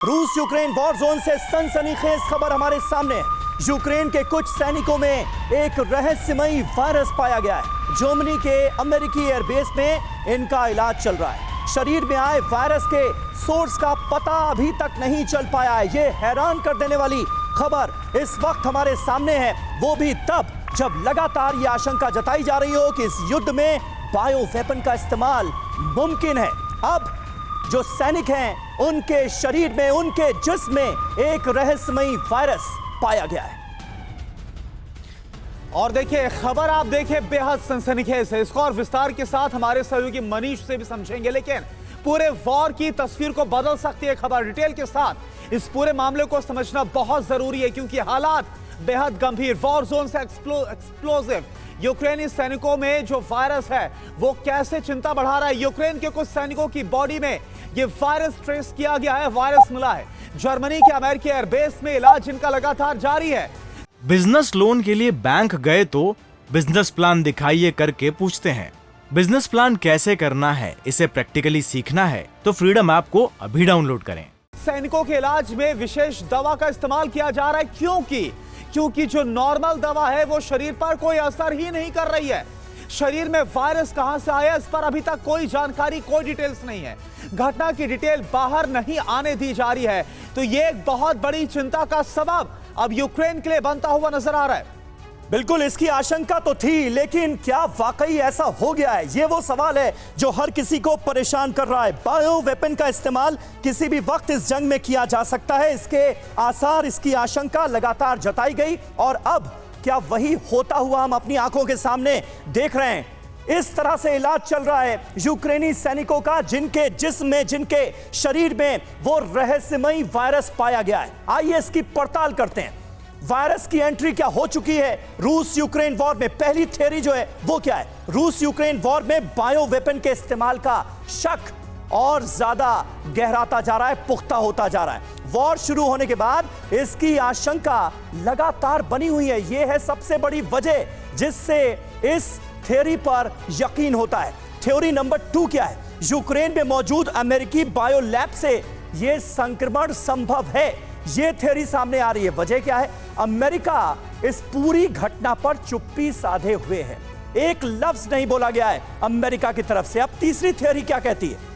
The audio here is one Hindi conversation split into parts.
रूस यूक्रेन वॉर जोन से सनसनीखेज खबर हमारे सामने है। यूक्रेन के कुछ सैनिकों में एक रहस्यमयी वायरस पाया गया है। जर्मनी के अमेरिकी एयरबेस में इनका इलाज चल रहा है। शरीर में आए वायरस के सोर्स का पता अभी तक नहीं चल पाया है। ये हैरान कर देने वाली खबर इस वक्त हमारे सामने है, वो भी तब जब लगातार ये आशंका जताई जा रही हो कि इस युद्ध में बायो वेपन का इस्तेमाल मुमकिन है। अब जो सैनिक हैं उनके शरीर में, उनके जिस्म में एक रहस्यमयी वायरस पाया गया है। और देखिए खबर आप देखिए बेहद सनसनीखेज है। इसको और विस्तार के साथ हमारे सहयोगी मनीष से भी समझेंगे, लेकिन पूरे वॉर की तस्वीर को बदल सकती है खबर। डिटेल के साथ इस पूरे मामले को समझना बहुत जरूरी है, क्योंकि हालात बेहद गंभीर। वॉर जोन से एक्सप्लोसिव यूक्रेनी सैनिकों में जो वायरस है वो कैसे चिंता बढ़ा रहा है। यूक्रेन के कुछ सैनिकों की बॉडी में ये वायरस ट्रेस किया गया है, वायरस मिला है। जर्मनी के अमेरिकी एयरबेस में इलाज इनका लगातार जारी है। बिजनेस लोन के लिए बैंक गए तो बिजनेस प्लान दिखाइए करके पूछते हैं। बिजनेस प्लान कैसे करना है, इसे प्रैक्टिकली सीखना है तो फ्रीडम ऐप को अभी डाउनलोड करें। सैनिकों के इलाज में विशेष दवा का इस्तेमाल किया जा रहा है, क्योंकि जो नॉर्मल दवा है वो शरीर पर कोई असर ही नहीं कर रही है। शरीर में वायरस कहां से आया, इस पर अभी तक कोई जानकारी, कोई डिटेल्स नहीं है। घटना की डिटेल बाहर नहीं आने दी जा रही है, तो ये एक बहुत बड़ी चिंता का सबब अब यूक्रेन के लिए बनता हुआ नजर आ रहा है। बिल्कुल, इसकी आशंका तो थी, लेकिन क्या वाकई ऐसा हो गया है? ये वो सवाल है जो हर किसी को परेशान कर रहा है। बायो वेपन का इस्तेमाल किसी भी वक्त इस जंग में किया जा सकता है, इसके आसार, इसकी आशंका लगातार जताई गई और अब क्या वही होता हुआ हम अपनी आंखों के सामने देख रहे हैं। इस तरह से इलाज चल रहा है यूक्रेनी सैनिकों का, जिनके जिस्म में, जिनके शरीर में वो रहस्यमयी वायरस पाया गया है। आइए इसकी पड़ताल करते हैं। वायरस की एंट्री क्या हो चुकी है रूस यूक्रेन वॉर में? पहली थ्योरी जो है वो क्या है? रूस यूक्रेन वॉर में बायो वेपन के इस्तेमाल का शक और ज्यादा गहराता जा रहा है, पुख्ता होता जा रहा है। वॉर शुरू होने के बाद इसकी आशंका लगातार बनी हुई है। यह है सबसे बड़ी वजह जिससे इस थ्योरी पर यकीन होता है। थ्योरी नंबर 2 क्या है? यूक्रेन में मौजूद अमेरिकी बायो लैब से यह संक्रमण संभव है, यह थ्योरी सामने आ रही है। वजह क्या है? अमेरिका इस पूरी घटना पर चुप्पी साधे हुए है, एक लफ्ज नहीं बोला गया है अमेरिका की तरफ से। अब तीसरी थ्योरी क्या कहती है?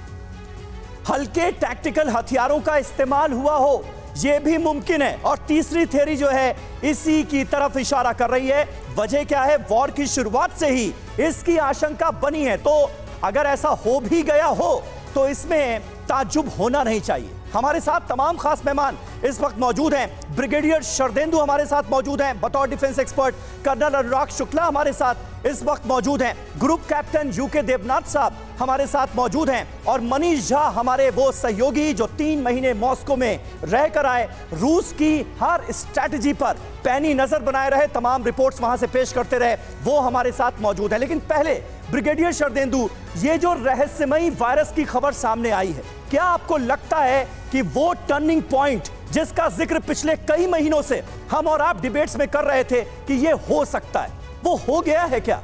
हल्के टैक्टिकल हथियारों का इस्तेमाल हुआ हो, यह भी मुमकिन है। और तीसरी थ्योरी जो है इसी की तरफ इशारा कर रही है। वजह क्या है? वॉर की शुरुआत से ही इसकी आशंका बनी है, तो अगर ऐसा हो भी गया हो तो इसमें ताज्जुब होना नहीं चाहिए। हमारे साथ तमाम खास मेहमान इस वक्त मौजूद हैं। ब्रिगेडियर शरदेंदु हमारे साथ मौजूद हैं बतौर डिफेंस एक्सपर्ट। कर्नल अनुराग शुक्ला हमारे साथ इस वक्त मौजूद हैं। ग्रुप कैप्टन यूके देवनाथ साहब हमारे साथ मौजूद हैं। और मनीष झा, हमारे वो सहयोगी जो 3 महीने मॉस्को में रहकर आए, रूस की हर स्ट्रैटेजी पर पैनी नजर बनाए रहे, तमाम रिपोर्ट्स वहां से पेश करते रहे, वो हमारे साथ मौजूद हैं। लेकिन पहले ब्रिगेडियर शरदेंदु, ये जो रहस्यमयी वायरस की खबर सामने आई है, क्या आपको लगता है कि वो टर्निंग पॉइंट जिसका जिक्र पिछले कई महीनों से हम और आप डिबेट्स में कर रहे थे कि ये हो सकता है, वो हो गया है क्या?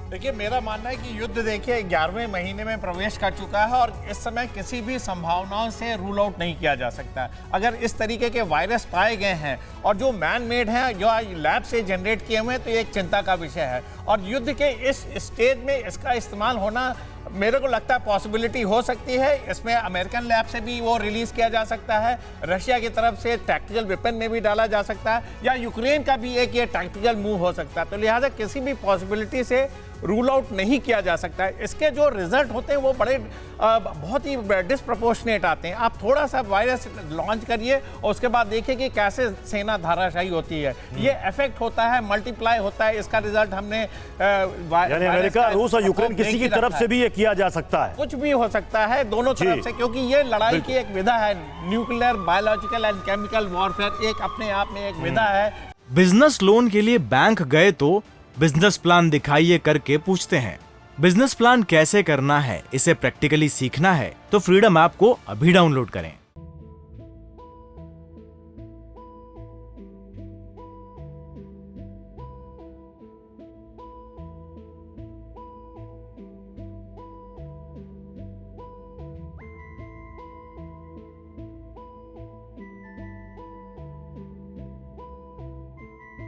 देखिए, मेरा मानना है कि युद्ध देखिए 11वें महीने में प्रवेश कर चुका है और इस समय किसी भी संभावनाओं से रूल आउट नहीं किया जा सकता। अगर इस तरीके के वायरस पाए गए हैं और जो मैन मेड हैं, जो लैब से जनरेट किए हुए हैं, तो ये एक चिंता का विषय है। और युद्ध के इस स्टेज में इसका इस्तेमाल होना मेरे को लगता है पॉसिबिलिटी हो सकती है। इसमें अमेरिकन लैब से भी वो रिलीज किया जा सकता है, रशिया की तरफ से टैक्टिकल वेपन में भी डाला जा सकता है, या यूक्रेन का भी एक ये टैक्टिकल मूव हो सकता है। तो लिहाजा किसी भी पॉसिबिलिटी से रूल आउट नहीं किया जा सकता है। इसके जो रिजल्ट होते हैं वो बड़े बहुत ही डिस्प्रपोर्शनेट आते हैं। आप थोड़ा सा वायरस लॉन्च करिए और उसके बाद देखिए कि कैसे सेना धाराशायी होती है। ये इफेक्ट होता है, मल्टीप्लाई होता है। इसका रिजल्ट हमने यानी अमेरिका, रूस और यूक्रेन किसी की तरफ से भी ये किया जा सकता है। कुछ भी हो सकता है दोनों तरफ से, क्योंकि ये लड़ाई की एक विधा है। Nuclear, biological and chemical warfare एक अपने आप में एक विधा है। बिजनेस लोन के लिए बैंक गए तो बिजनेस प्लान दिखाइए करके पूछते हैं। बिजनेस प्लान कैसे करना है, इसे प्रैक्टिकली सीखना है तो फ्रीडम ऐप को अभी डाउनलोड करें।